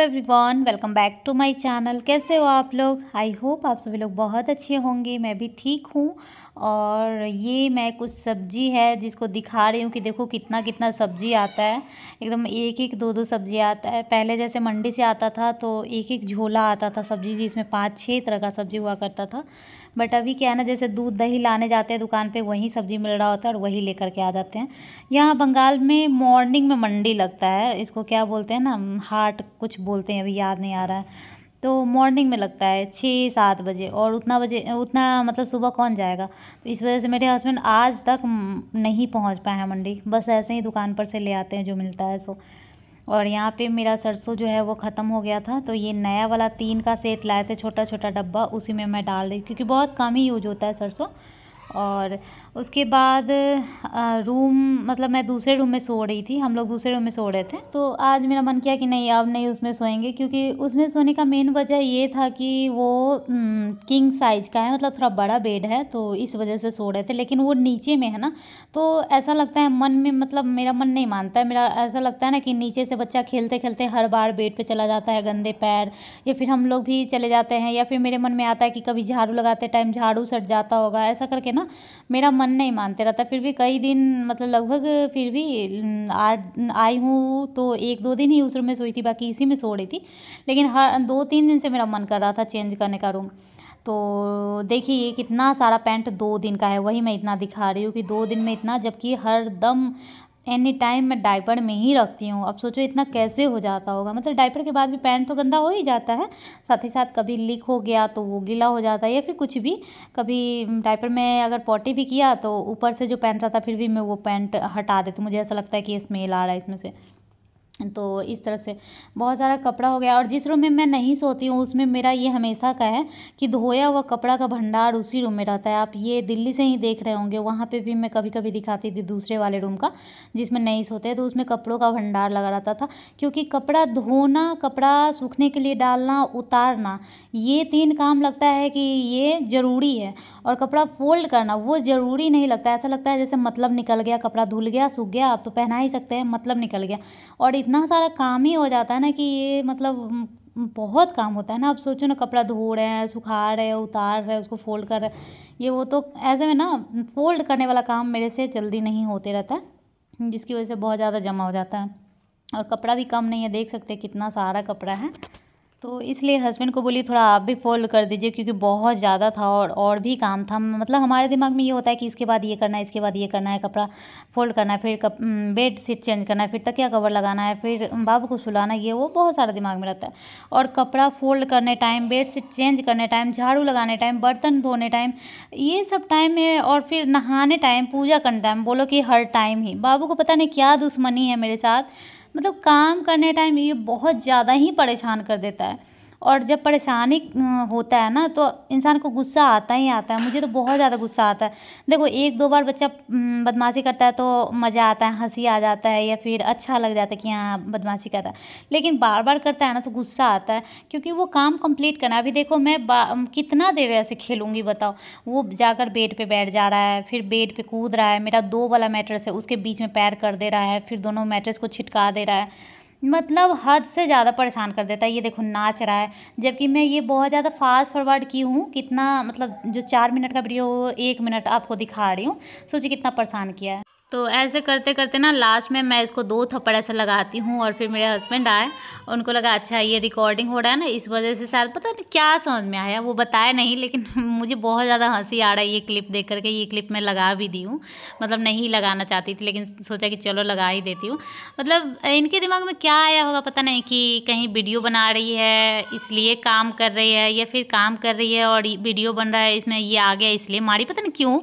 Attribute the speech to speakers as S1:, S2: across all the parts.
S1: Everyone, welcome back to my channel. कैसे हो आप लोग? आई होप आप सभी लोग बहुत अच्छे होंगे। मैं भी ठीक हूँ। और ये मैं कुछ सब्जी है जिसको दिखा रही हूँ कि देखो कितना कितना सब्जी आता है। एकदम एक एक दो दो सब्जी आता है। पहले जैसे मंडी से आता था तो एक एक झोला आता था सब्जी, जिसमें 5-6 तरह का सब्जी हुआ करता था। बट अभी क्या है ना, जैसे दूध दही लाने जाते हैं दुकान पे, वहीं सब्जी मिल रहा होता है और वही लेकर के आ जाते हैं। यहाँ बंगाल में मॉर्निंग में मंडी लगता है, इसको क्या बोलते हैं ना, हाट कुछ बोलते हैं, अभी याद नहीं आ रहा है। तो मॉर्निंग में लगता है 6-7 बजे, और उतना मतलब सुबह कौन जाएगा। तो इस वजह से मेरे हस्बैंड आज तक नहीं पहुँच पाए हैं मंडी, बस ऐसे ही दुकान पर से ले आते हैं जो मिलता है सो। और यहाँ पे मेरा सरसों जो है वो ख़त्म हो गया था, तो ये नया वाला 3 का सेट लाए थे, छोटा छोटा डब्बा, उसी में मैं डाल रही, क्योंकि बहुत कम ही यूज होता है सरसों। और उसके बाद रूम मतलब मैं दूसरे रूम में सो रही थी, हम लोग दूसरे रूम में सो रहे थे। तो आज मेरा मन किया कि नहीं, अब नहीं उसमें सोएंगे, क्योंकि उसमें सोने का मेन वजह ये था कि वो किंग साइज़ का है, मतलब थोड़ा बड़ा बेड है, तो इस वजह से सो रहे थे। लेकिन वो नीचे में है ना, तो ऐसा लगता है मन में, मतलब मेरा मन नहीं मानता है। मेरा ऐसा लगता है ना कि नीचे से बच्चा खेलते खेलते हर बार बेड पे चला जाता है, गंदे पैर, या फिर हम लोग भी चले जाते हैं, या फिर मेरे मन में आता है कि कभी झाड़ू लगाते टाइम झाड़ू सट जाता होगा, ऐसा करके ना मेरा मन नहीं मानते रहता। फिर भी कई दिन, मतलब लगभग फिर भी आई हूँ तो 1-2 दिन ही उस रूम में सोई थी, बाकी इसी में सो रही थी। लेकिन हर 2-3 दिन से मेरा मन कर रहा था चेंज करने का रूम। तो देखिए ये कितना सारा पैंट 2 दिन का है, वही मैं इतना दिखा रही हूँ कि 2 दिन में इतना, जबकि हर दम एनी टाइम मैं डायपर में ही रखती हूँ। अब सोचो इतना कैसे हो जाता होगा, मतलब डायपर के बाद भी पैंट तो गंदा हो ही जाता है, साथ ही साथ कभी लीक हो गया तो वो गीला हो जाता है, या फिर कुछ भी, कभी डायपर में अगर पॉटी भी किया तो ऊपर से जो पैंट रहता फिर भी मैं वो पैंट हटा देती हूँ, मुझे ऐसा लगता है कि स्मेल आ रहा है इसमें से। तो इस तरह से बहुत सारा कपड़ा हो गया। और जिस रूम में मैं नहीं सोती हूँ उसमें मेरा ये हमेशा का है कि धोया हुआ कपड़ा का भंडार उसी रूम में रहता है। आप ये दिल्ली से ही देख रहे होंगे, वहाँ पे भी मैं कभी कभी दिखाती थी दूसरे वाले रूम का जिसमें नहीं सोते, तो उसमें कपड़ों का भंडार लगा रहता था। क्योंकि कपड़ा धोना, कपड़ा सूखने के लिए डालना, उतारना, ये 3 काम लगता है कि ये ज़रूरी है। और कपड़ा फोल्ड करना वो ज़रूरी नहीं लगता, ऐसा लगता है जैसे मतलब निकल गया, कपड़ा धुल गया, सूख गया, आप तो पहना ही सकते हैं, मतलब निकल गया। और इतना सारा काम ही हो जाता है ना कि ये मतलब बहुत काम होता है ना। अब सोचो ना, कपड़ा धो रहे हैं, सुखा रहे हैं, उतार रहे हैं, उसको फोल्ड कर रहे हैं, ये वो, तो ऐसे में ना फोल्ड करने वाला काम मेरे से जल्दी नहीं होते रहता है, जिसकी वजह से बहुत ज़्यादा जमा हो जाता है। और कपड़ा भी कम नहीं है, देख सकते हैं कितना सारा कपड़ा है। तो इसलिए हस्बैंड को बोली थोड़ा आप भी फोल्ड कर दीजिए, क्योंकि बहुत ज़्यादा था और भी काम था। मतलब हमारे दिमाग में ये होता है कि इसके बाद ये करना है, इसके बाद ये करना है, कपड़ा फोल्ड करना है, फिर बेड शीट चेंज करना है, फिर तकिया कवर लगाना है, फिर बाबू को सुलाना, ये वो बहुत सारा दिमाग में रहता है। और कपड़ा फोल्ड करने टाइम, बेड शीट चेंज करने टाइम, झाड़ू लगाने टाइम, बर्तन धोने टाइम, ये सब टाइम में, और फिर नहाने टाइम, पूजा करने टाइम, बोलो कि हर टाइम ही बाबू को पता नहीं क्या दुश्मनी है मेरे साथ। मतलब काम करने टाइम ये बहुत ज़्यादा ही परेशान कर देता है। और जब परेशानी होता है ना तो इंसान को गुस्सा आता ही आता है। मुझे तो बहुत ज़्यादा गुस्सा आता है। देखो 1-2 बार बच्चा बदमाशी करता है तो मज़ा आता है, हंसी आ जाता है, या फिर अच्छा लग जाता है कि हाँ बदमाशी कर रहा है। लेकिन बार बार करता है ना तो गुस्सा आता है, क्योंकि वो काम कंप्लीट करना है। अभी देखो मैं कितना देर ऐसे खेलूँगी बताओ। वो जाकर बेड पे बैठ जा रहा है, फिर बेड पे कूद रहा है, मेरा 2 वाला मैट्रेस है उसके बीच में पैर कर दे रहा है, फिर दोनों मैट्रेस को छिटका दे रहा है, मतलब हद से ज़्यादा परेशान कर देता है। ये देखो नाच रहा है, जबकि मैं ये बहुत ज़्यादा फास्ट फॉरवर्ड की हूँ, कितना मतलब जो 4 मिनट का वीडियो 1 मिनट आपको दिखा रही हूँ, सोचिए कितना परेशान किया है। तो ऐसे करते करते ना लास्ट में मैं इसको 2 थप्पड़ ऐसे लगाती हूँ, और फिर मेरे हस्बैंड आए, उनको लगा अच्छा ये रिकॉर्डिंग हो रहा है ना, इस वजह से शायद, पता नहीं क्या समझ में आया, वो बताया नहीं, लेकिन मुझे बहुत ज़्यादा हंसी आ रहा है ये क्लिप देख करके। ये क्लिप मैं लगा भी दी हूँ, मतलब नहीं लगाना चाहती थी, लेकिन सोचा कि चलो लगा ही देती हूँ। मतलब इनके दिमाग में क्या आया होगा पता नहीं, कि कहीं वीडियो बना रही है इसलिए काम कर रही है, या फिर काम कर रही है और वीडियो बन रहा है इसमें ये आ गया इसलिए मारी, पता नहीं क्यों।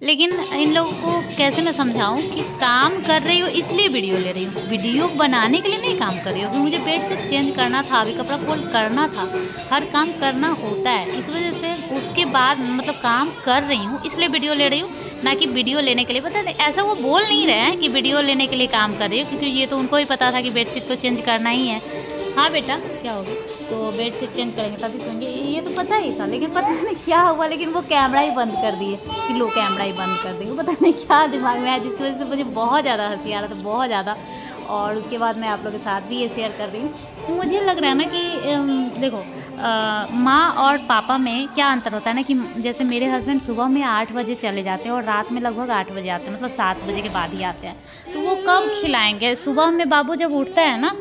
S1: लेकिन इन लोगों को कैसे मैं समझाऊं कि काम कर रही हो इसलिए वीडियो ले रही हूँ, वीडियो बनाने के लिए नहीं काम कर रही हूँ। क्योंकि मुझे बेड से चेंज करना था, अभी कपड़ा फोल्ड करना था, हर काम करना होता है, इस वजह से उसके बाद मतलब काम कर रही हूँ इसलिए वीडियो ले रही हूँ, ना कि वीडियो लेने के लिए। पता नहीं ऐसा वो बोल नहीं रहे हैं कि वीडियो लेने के लिए काम कर रही हूँ, क्योंकि ये तो उनको ही पता था कि बेडशीट तो चेंज करना ही है। हाँ बेटा क्या होगा, तो बेड शीट चेंज करेंगे तभी सोएंगे, ये तो पता ही था, लेकिन पता नहीं क्या हुआ, लेकिन वो कैमरा ही बंद कर दिए कि लो कैमरा ही बंद कर देंगे। पता नहीं क्या दिमाग में है, जिसकी वजह से मुझे बहुत ज़्यादा हंसी आ रहा था, बहुत ज़्यादा। और उसके बाद मैं आप लोगों के साथ भी ये शेयर कर रही हूँ। मुझे लग रहा है ना कि देखो माँ और पापा में क्या अंतर होता है ना कि जैसे मेरे हस्बैंड सुबह में 8 बजे चले जाते हैं और रात में लगभग 8 बजे आते हैं, मतलब 7 बजे के बाद ही आते हैं। तो वो कब खिलाएंगे? सुबह में बाबू जब उठता है ना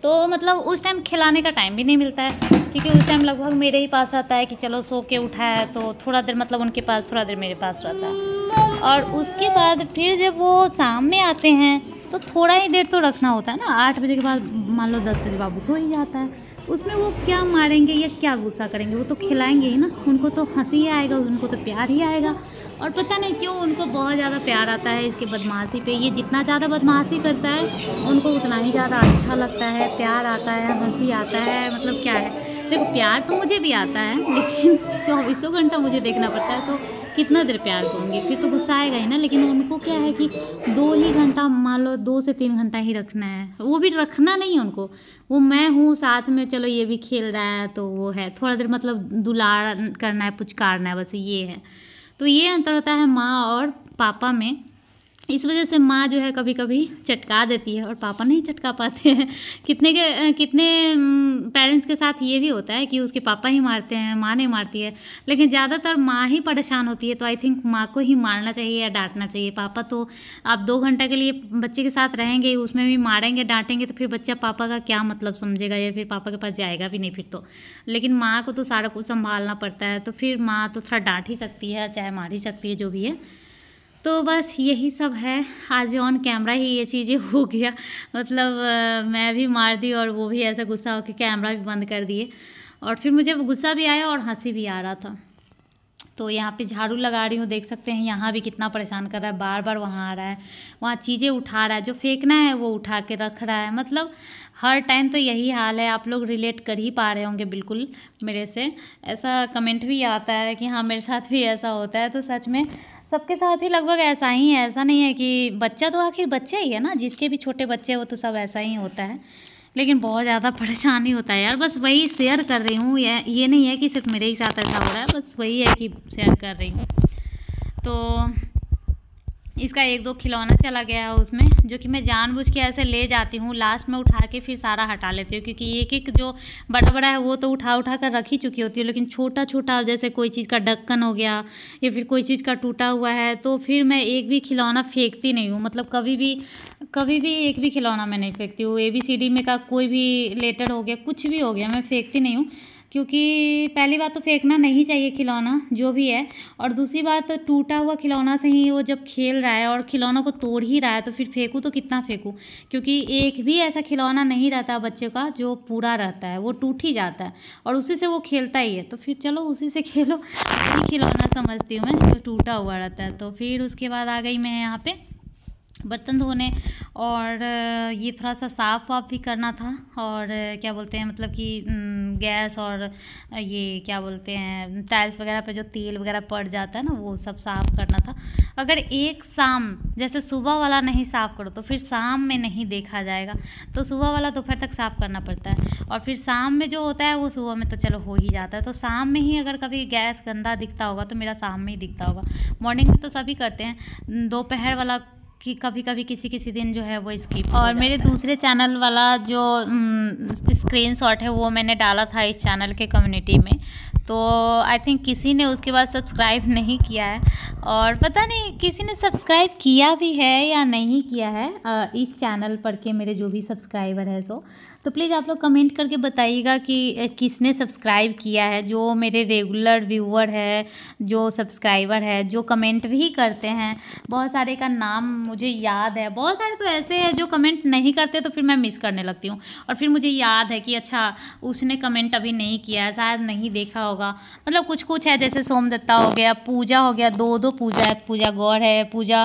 S1: तो मतलब उस टाइम खिलाने का टाइम भी नहीं मिलता है, क्योंकि उस टाइम लगभग मेरे ही पास रहता है कि चलो सो के उठा है तो थोड़ा देर मतलब उनके पास, थोड़ा देर मेरे पास रहता है। और उसके बाद फिर जब वो शाम में आते हैं तो थोड़ा ही देर तो रखना होता है ना। 8 बजे के बाद मान लो 10 बजे बाबू सो ही जाता है, उसमें वो क्या मारेंगे या क्या गुस्सा करेंगे? वो तो खिलाएंगे ही ना, उनको तो हंसी ही आएगा, उनको तो प्यार ही आएगा। और पता नहीं क्यों उनको बहुत ज़्यादा प्यार आता है इसके बदमाशी पे। ये जितना ज़्यादा बदमाशी करता है उनको उतना ही ज़्यादा अच्छा लगता है, प्यार आता है, हंसी आता है। मतलब क्या है, देखो प्यार तो मुझे भी आता है, लेकिन 24 घंटा मुझे देखना पड़ता है तो कितना देर प्यार करूँगी? फिर तो गुस्सा आएगा ही ना। लेकिन उनको क्या है कि 2 ही घंटा, मान लो 2 से 3 घंटा ही रखना है। वो भी रखना नहीं है उनको, वो मैं हूँ साथ में, चलो ये भी खेल रहा है तो वो है, थोड़ा देर मतलब दुलार करना है, पुचकारना है, बस ये है। तो ये अंतर होता है माँ और पापा में। इस वजह से माँ जो है कभी कभी चटका देती है और पापा नहीं चटका पाते हैं। कितने पेरेंट्स के साथ ये भी होता है कि उसके पापा ही मारते हैं, माँ नहीं मारती है। लेकिन ज़्यादातर माँ ही परेशान होती है, तो आई थिंक माँ को ही मारना चाहिए या डांटना चाहिए। पापा तो आप 2 घंटा के लिए बच्चे के साथ रहेंगे, उसमें भी मारेंगे डांटेंगे तो फिर बच्चा पापा का क्या मतलब समझेगा, या फिर पापा के पास जाएगा भी नहीं फिर तो। लेकिन माँ को तो सारा कुछ संभालना पड़ता है, तो फिर माँ तो थोड़ा डांट ही सकती है, चाहे मार ही सकती है, जो भी है। तो बस यही सब है। आज ऑन कैमरा ही ये चीज़ें हो गया, मतलब मैं भी मार दी और वो भी ऐसा गुस्सा होकर कैमरा भी बंद कर दिए। और फिर मुझे गुस्सा भी आया और हंसी भी आ रहा था। तो यहाँ पे झाड़ू लगा रही हूँ, देख सकते हैं यहाँ भी कितना परेशान कर रहा है, बार बार वहाँ आ रहा है, वहाँ चीज़ें उठा रहा है, जो फेंकना है वो उठा के रख रहा है। मतलब हर टाइम तो यही हाल है। आप लोग रिलेट कर ही पा रहे होंगे बिल्कुल मेरे से। ऐसा कमेंट भी आता है कि हाँ मेरे साथ भी ऐसा होता है। तो सच में सबके साथ ही लगभग ऐसा ही है। ऐसा नहीं है कि बच्चा तो आखिर बच्चा ही है ना, जिसके भी छोटे बच्चे हो तो सब ऐसा ही होता है। लेकिन बहुत ज़्यादा परेशानी होता है यार। बस वही शेयर कर रही हूँ, ये नहीं है कि सिर्फ मेरे ही साथ ऐसा हो रहा है, बस वही है कि शेयर कर रही हूँ। तो इसका 1-2 खिलौना चला गया है उसमें, जो कि मैं जानबूझ के ऐसे ले जाती हूँ, लास्ट में उठा के फिर सारा हटा लेती हूँ, क्योंकि एक जो बड़ा बड़ा है वो तो उठा उठा कर रख ही चुकी होती है। लेकिन छोटा छोटा जैसे कोई चीज़ का ढक्कन हो गया या फिर कोई चीज़ का टूटा हुआ है, तो फिर मैं एक भी खिलौना फेंकती नहीं हूँ। मतलब कभी भी एक भी खिलौना मैं नहीं फेंकती हूँ। ABCD में का कोई भी लेटर हो गया, कुछ भी हो गया, मैं फेंकती नहीं हूँ। क्योंकि पहली बात तो फेंकना नहीं चाहिए खिलौना जो भी है, और दूसरी बात टूटा हुआ खिलौना से ही वो जब खेल रहा है और खिलौना को तोड़ ही रहा है, तो फिर फेंकूँ तो कितना फेंकूँ? क्योंकि एक भी ऐसा खिलौना नहीं रहता बच्चे का जो पूरा रहता है, वो टूट ही जाता है और उसी से वो खेलता ही है। तो फिर चलो उसी से खेलो, वही खिलौना समझती हूँ मैं, जो टूटा हुआ रहता है। तो फिर उसके बाद आ गई मैं यहाँ पे बर्तन धोने, और ये थोड़ा सा साफ़ वाफ भी करना था। और क्या बोलते हैं, मतलब कि गैस और ये क्या बोलते हैं, टाइल्स वगैरह पे जो तेल वगैरह पड़ जाता है ना, वो सब साफ़ करना था। अगर एक शाम जैसे सुबह वाला नहीं साफ़ करो तो फिर शाम में नहीं देखा जाएगा। तो सुबह वाला दोपहर तक साफ़ करना पड़ता है, और फिर शाम में जो होता है वो सुबह में तो चलो हो ही जाता है। तो शाम में ही अगर कभी गैस गंदा दिखता होगा तो मेरा शाम में ही दिखता होगा। मॉर्निंग में तो सभी करते हैं, दोपहर वाला कि कभी कभी किसी दिन जो है वो स्किप। और मेरे दूसरे चैनल वाला जो स्क्रीनशॉट है वो मैंने डाला था इस चैनल के कम्युनिटी में, तो आई थिंक किसी ने उसके बाद सब्सक्राइब नहीं किया है, और पता नहीं किसी ने सब्सक्राइब किया भी है या नहीं किया है इस चैनल पर के मेरे जो भी सब्सक्राइबर है सो। तो प्लीज़ आप लोग कमेंट करके बताइएगा कि किसने सब्सक्राइब किया है। जो मेरे रेगुलर व्यूअर है, जो सब्सक्राइबर है, जो कमेंट भी करते हैं, बहुत सारे का नाम मुझे याद है। बहुत सारे तो ऐसे हैं जो कमेंट नहीं करते तो फिर मैं मिस करने लगती हूँ, और फिर मुझे याद है कि अच्छा उसने कमेंट अभी नहीं किया है, शायद नहीं देखा होगा। मतलब कुछ है, जैसे सोमदत्ता हो गया, पूजा हो गया, 2 पूजा है, पूजा गौर है, पूजा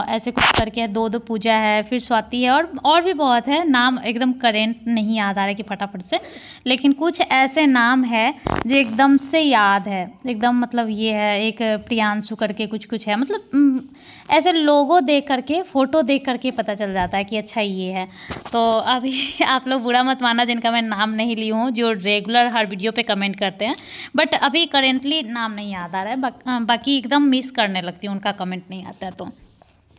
S1: ऐसे कुछ करके 2 पूजा है, फिर स्वाति है, और भी बहुत है। नाम एकदम करेंट नहीं याद आ रहा है कि फटाफट से, लेकिन कुछ ऐसे नाम है जो एकदम से याद है एकदम। मतलब ये है, एक प्रियांशु करके कुछ है। मतलब ऐसे लोगो देख करके, फ़ोटो देख करके पता चल जाता है कि अच्छा ये है। तो अभी आप लोग बुरा मत मानना जिनका मैं नाम नहीं ली हूँ, जो रेगुलर हर वीडियो पे कमेंट करते हैं, बट अभी करेंटली नाम नहीं याद आ रहा है। बाकी एकदम मिस करने लगती हूँ उनका कमेंट नहीं आता है तो।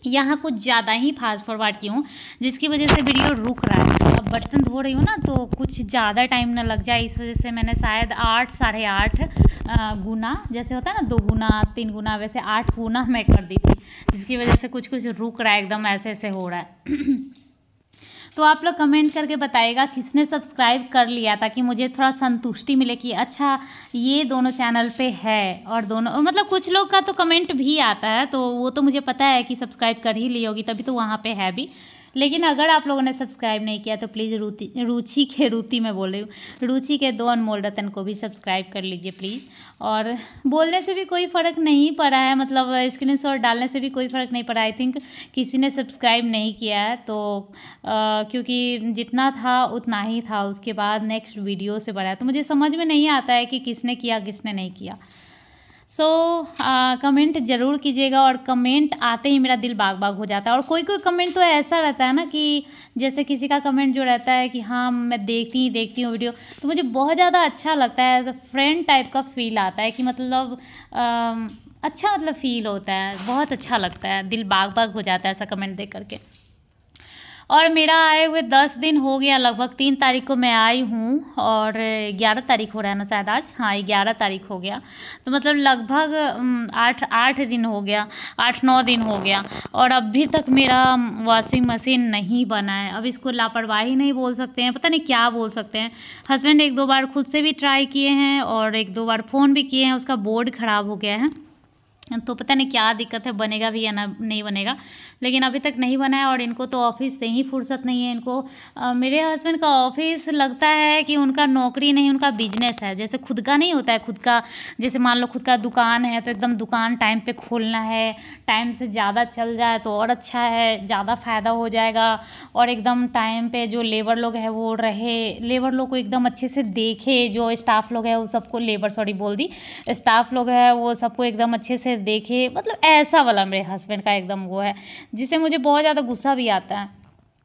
S1: यहाँ कुछ ज़्यादा ही फास्ट फॉरवर्ड की हूँ, जिसकी वजह से वीडियो रुक रहा है। अब बर्तन धो रही हूँ ना, तो कुछ ज़्यादा टाइम ना लग जाए, इस वजह से मैंने शायद 8 साढ़े 8 गुना, जैसे होता है ना 2 गुना 3 गुना, वैसे 8 गुना मैं कर दी थी, जिसकी वजह से कुछ कुछ रुक रहा है, एकदम ऐसे ऐसे हो रहा है। तो आप लोग कमेंट करके बताइएगा किसने सब्सक्राइब कर लिया, ताकि मुझे थोड़ा संतुष्टि मिले कि अच्छा ये दोनों चैनल पे है। और दोनों मतलब कुछ लोग का तो कमेंट भी आता है, तो वो तो मुझे पता है कि सब्सक्राइब कर ही ली होगी, तभी तो वहाँ पे है भी। लेकिन अगर आप लोगों ने सब्सक्राइब नहीं किया तो प्लीज़ रुचि के 2 अनमोल रतन को भी सब्सक्राइब कर लीजिए प्लीज़। और बोलने से भी कोई फ़र्क नहीं पड़ा है, मतलब स्क्रीनशॉट डालने से भी कोई फ़र्क नहीं पड़ा। आई थिंक किसी ने सब्सक्राइब नहीं किया है, तो क्योंकि जितना था उतना ही था, उसके बाद नेक्स्ट वीडियो से बढ़ा है, तो मुझे समझ में नहीं आता है कि किसने किया किसने नहीं किया। सो कमेंट ज़रूर कीजिएगा, और कमेंट आते ही मेरा दिल बाग बाग हो जाता है। और कोई कोई कमेंट तो ऐसा रहता है ना कि जैसे किसी का कमेंट जो रहता है कि हाँ मैं देखती हूँ वीडियो, तो मुझे बहुत ज़्यादा अच्छा लगता है, एज अ फ्रेंड टाइप का फील आता है कि मतलब अच्छा मतलब फ़ील होता है, बहुत अच्छा लगता है, दिल बाग बाग हो जाता है ऐसा कमेंट देख करके। और मेरा आए हुए 10 दिन हो गया, लगभग 3 तारीख को मैं आई हूँ, और 11 तारीख हो रहा है ना शायद आज, हाँ 11 तारीख हो गया, तो मतलब लगभग 8 दिन हो गया, 8-9 दिन हो गया, और अभी तक मेरा वॉशिंग मशीन नहीं बना है। अब इसको लापरवाही नहीं बोल सकते हैं, पता नहीं क्या बोल सकते हैं। हस्बैंड 1-2 बार खुद से भी ट्राई किए हैं, और 1-2 बार फ़ोन भी किए हैं, उसका बोर्ड ख़राब हो गया है, तो पता नहीं क्या दिक्कत है, बनेगा भी या ना नहीं बनेगा, लेकिन अभी तक नहीं बना है। और इनको तो ऑफिस से ही फुर्सत नहीं है, इनको मेरे हस्बैंड का ऑफिस लगता है कि उनका नौकरी नहीं, उनका बिजनेस है। जैसे खुद का नहीं होता है, खुद का जैसे मान लो खुद का दुकान है, तो एकदम दुकान टाइम पे खोलना है, टाइम से ज़्यादा चल जाए तो और अच्छा है, ज़्यादा फ़ायदा हो जाएगा। और एकदम टाइम पे जो लेबर लोग है वो रहे, लेबर लोग को एकदम अच्छे से देखे, जो स्टाफ लोग है वो सबको स्टाफ लोग है वो सबको एकदम अच्छे से देखे, मतलब ऐसा वाला मेरे हस्बैंड का एकदम वो है, जिससे मुझे बहुत ज़्यादा गुस्सा भी आता है।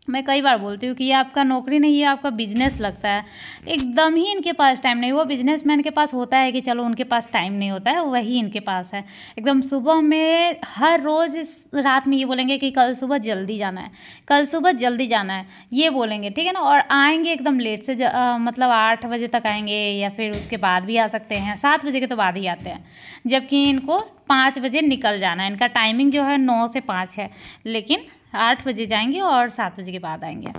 S1: मैं कई बार बोलती हूँ कि ये आपका नौकरी नहीं है, आपका बिजनेस लगता है। एकदम ही इनके पास टाइम नहीं, वो बिजनेसमैन के पास होता है कि चलो उनके पास टाइम नहीं होता है, वही इनके पास है। एकदम सुबह में हर रोज़ रात में ये बोलेंगे कि कल सुबह जल्दी जाना है, कल सुबह जल्दी जाना है, ये बोलेंगे, ठीक है ना। और आएंगे एकदम लेट से, मतलब 8 बजे तक आएंगे, या फिर उसके बाद भी आ सकते हैं, 7 बजे के तो बाद ही आते हैं, जबकि इनको 5 बजे निकल जाना है। इनका टाइमिंग जो है 9 से 5 है, लेकिन 8 बजे जाएंगे और 7 बजे के बाद आएंगे।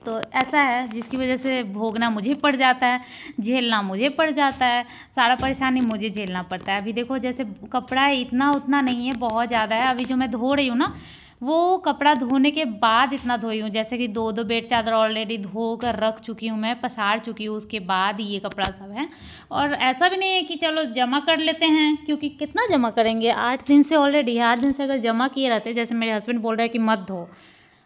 S1: तो ऐसा है, जिसकी वजह से भोगना मुझे पड़ जाता है, झेलना मुझे पड़ जाता है, सारा परेशानी मुझे झेलना पड़ता है। अभी देखो जैसे कपड़ा इतना उतना नहीं है, बहुत ज़्यादा है। अभी जो मैं धो रही हूँ ना, वो कपड़ा धोने के बाद इतना धोई हूँ, जैसे कि 2-2 बेड चादर ऑलरेडी धो कर रख चुकी हूँ, मैं पसार चुकी हूँ, उसके बाद ये कपड़ा सब है। और ऐसा भी नहीं है कि चलो जमा कर लेते हैं, क्योंकि कितना जमा करेंगे, 8 दिन से ऑलरेडी 8 दिन से अगर जमा किए रहते, जैसे मेरे हस्बैंड बोल रहे हैं कि मत धो,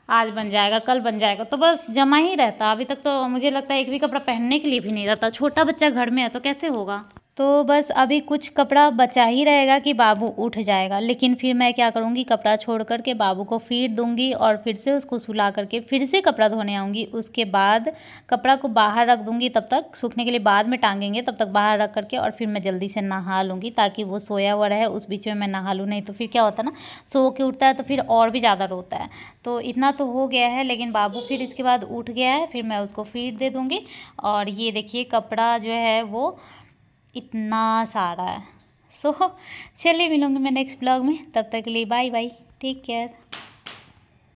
S1: आज बन जाएगा कल बन जाएगा, तो बस जमा ही रहता। अभी तक तो मुझे लगता है एक भी कपड़ा पहनने के लिए भी नहीं रहता, छोटा बच्चा घर में है तो कैसे होगा। तो बस अभी कुछ कपड़ा बचा ही रहेगा कि बाबू उठ जाएगा, लेकिन फिर मैं क्या करूँगी, कपड़ा छोड़ करके बाबू को फीड दूँगी, और फिर से उसको सुला करके फिर से कपड़ा धोने आऊँगी। उसके बाद कपड़ा को बाहर रख दूँगी, तब तक सूखने के लिए बाद में टांगेंगे, तब तक बाहर रख करके, और फिर मैं जल्दी से नहा लूँगी, ताकि वो सोया हुआ रहे, उस बीच में मैं नहा लूँ। नहीं तो फिर क्या होता है ना, सो के उठता है तो फिर और भी ज़्यादा रोता है। तो इतना तो हो गया है, लेकिन बाबू फिर इसके बाद उठ गया है, फिर मैं उसको फीड दे दूँगी। और ये देखिए कपड़ा जो है वो इतना सारा है। सो चलिए मिलूँगी मैं नेक्स्ट ब्लॉग में, तब तक के लिए बाय बाय, टेक केयर।